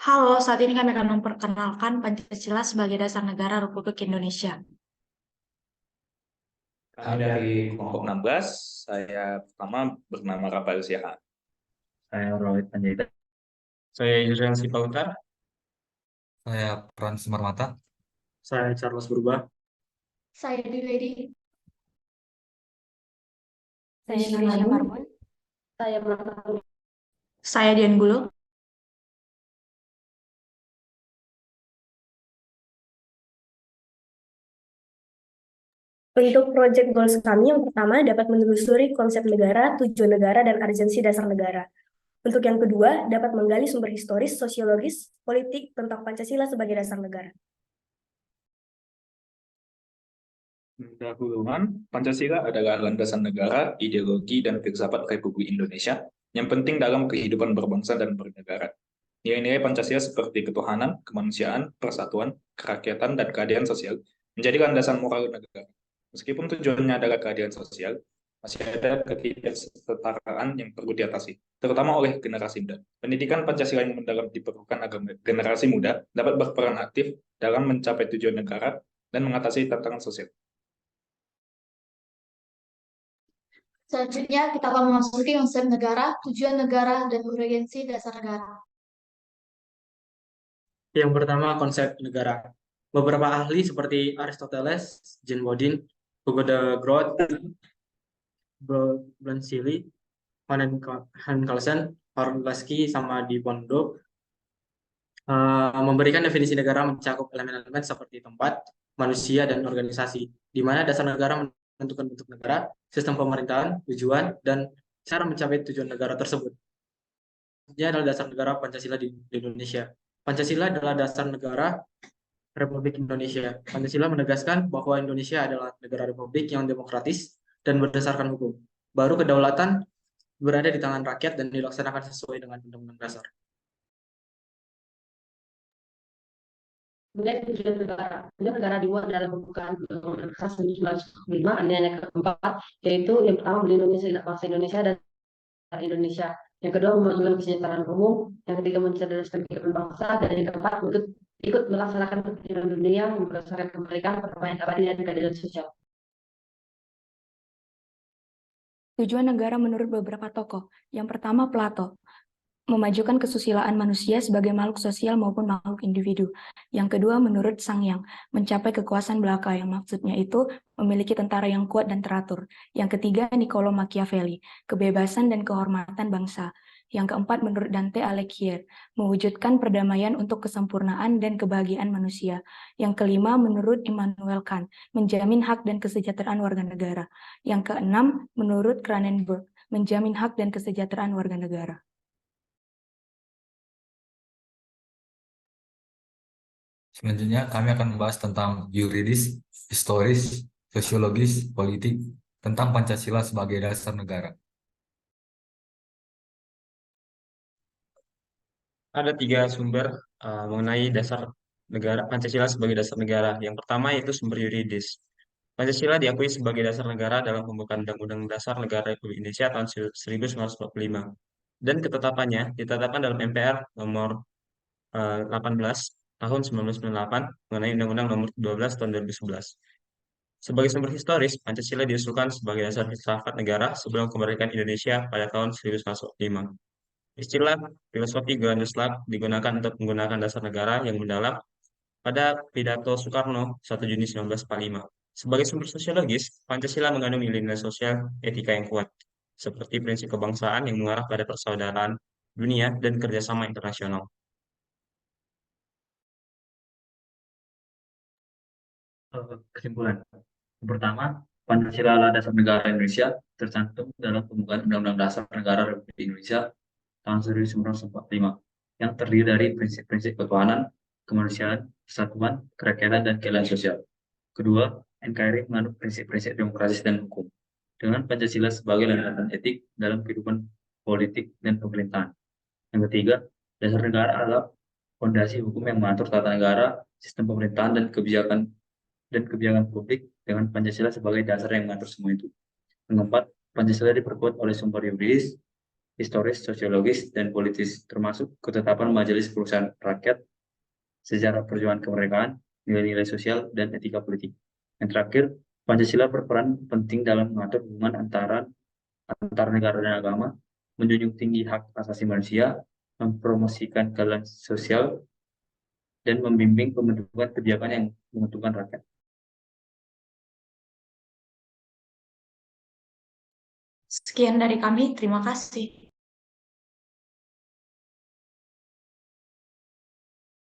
Halo, saat ini kami akan memperkenalkan Pancasila sebagai dasar negara Republik Indonesia. Kami dari kelompok 16, saya pertama bernama Rafael Siahaan. Saya Rohit Panjaitan. Saya Yusriel Sipautar. Saya Frans Marmata. Saya Charles Berubah. Saya Dwiedi. Saya Indonesia Marmon. Saya Marta. Saya Dian Gulu. Untuk proyek goals kami, yang pertama dapat menelusuri konsep negara, tujuan negara, dan urgensi dasar negara. Untuk yang kedua, dapat menggali sumber historis, sosiologis, politik tentang Pancasila sebagai dasar negara. Pendahuluan, Pancasila adalah landasan negara, ideologi, dan filsafat Republik Indonesia yang penting dalam kehidupan berbangsa dan bernegara. Nilai-nilai Pancasila seperti ketuhanan, kemanusiaan, persatuan, kerakyatan, dan keadilan sosial menjadi landasan moral negara. Meskipun tujuannya adalah keadilan sosial, masih ada ketidaksetaraan yang perlu diatasi, terutama oleh generasi muda. Pendidikan Pancasila yang mendalam diperlukan agar generasi muda dapat berperan aktif dalam mencapai tujuan negara dan mengatasi tantangan sosial. Selanjutnya kita akan memasuki konsep negara, tujuan negara, dan urgensi dasar negara. Yang pertama, konsep negara. Beberapa ahli seperti Aristoteles, Jean Bodin, Hugo de Groot, Blancilli, Hankelsen, Orlowski, sama Di Bondo memberikan definisi negara mencakup elemen-elemen seperti tempat, manusia, dan organisasi, di mana dasar negara menentukan bentuk negara, sistem pemerintahan, tujuan, dan cara mencapai tujuan negara tersebut. Dia adalah dasar negara Pancasila di Indonesia. Pancasila adalah dasar negara Republik Indonesia. Pancasila menegaskan bahwa Indonesia adalah negara republik yang demokratis dan berdasarkan hukum. Baru kedaulatan berada di tangan rakyat dan dilaksanakan sesuai dengan Undang-Undang Dasar. Kemudian tujuan negara. Tujuan negara dibuat dalam pembukaan Undang-Undang Dasar 1945, alineanya keempat, yaitu yang pertama melindungi segenap bangsa Indonesia dan Indonesia. Yang kedua, memajukan kesejahteraan umum. Yang ketiga, mencerdaskan kehidupan bangsa. Dan yang keempat, ikut melaksanakan kepentingan dunia yang berdasarkan kemerdekaan, perdamaian abadi, dan keadilan sosial. Tujuan negara menurut beberapa tokoh. Yang pertama, Plato. Memajukan kesusilaan manusia sebagai makhluk sosial maupun makhluk individu. Yang kedua, menurut Sang Yang, mencapai kekuasaan belaka, yang maksudnya itu memiliki tentara yang kuat dan teratur. Yang ketiga, Niccolo Machiavelli, kebebasan dan kehormatan bangsa. Yang keempat, menurut Dante Alighieri, mewujudkan perdamaian untuk kesempurnaan dan kebahagiaan manusia. Yang kelima, menurut Immanuel Kant, menjamin hak dan kesejahteraan warga negara. Yang keenam, menurut Cronenberg, menjamin hak dan kesejahteraan warga negara. Selanjutnya kami akan membahas tentang yuridis, historis, sosiologis, politik, tentang Pancasila sebagai dasar negara. Ada 3 sumber mengenai dasar negara Pancasila sebagai dasar negara. Yang pertama yaitu sumber yuridis. Pancasila diakui sebagai dasar negara dalam pembukaan Undang-Undang Dasar Negara Republik Indonesia tahun 1945. Dan ketetapannya ditetapkan dalam MPR nomor 18 tahun 1998 mengenai Undang-Undang nomor 12 tahun 2011. Sebagai sumber historis, Pancasila diusulkan sebagai dasar filsafat negara sebelum kemerdekaan Indonesia pada tahun 1945. Istilah filosofi Granduslag digunakan untuk menggunakan dasar negara yang mendalam pada pidato Soekarno 1 Juni 1945. Sebagai sumber sosiologis, Pancasila mengandung nilai-nilai sosial etika yang kuat, seperti prinsip kebangsaan yang mengarah pada persaudaraan dunia dan kerjasama internasional. Kesimpulan. Yang pertama, Pancasila adalah dasar negara Indonesia tercantum dalam pembukaan Undang-Undang Dasar Negara Republik Indonesia tahun 1945 yang terdiri dari prinsip-prinsip ketuhanan, kemanusiaan, persatuan, kerakyatan, dan keadilan sosial. Kedua, NKRI menganut prinsip-prinsip demokrasi dan hukum dengan Pancasila sebagai landasan etik dalam kehidupan politik dan pemerintahan. Yang ketiga, dasar negara adalah fondasi hukum yang mengatur tata negara, sistem pemerintahan, dan kebijakan publik dengan Pancasila sebagai dasar yang mengatur semua itu. Yang keempat, Pancasila diperkuat oleh sumber yuridis historis, sosiologis, dan politis, termasuk ketetapan Majelis Perusahaan Rakyat, sejarah perjuangan kemerdekaan, nilai-nilai sosial, dan etika politik. Yang terakhir, Pancasila berperan penting dalam mengatur hubungan antar negara dan agama, menjunjung tinggi hak asasi manusia, mempromosikan keadilan sosial, dan membimbing pembentukan kebijakan yang menguntungkan rakyat. Sekian dari kami, terima kasih.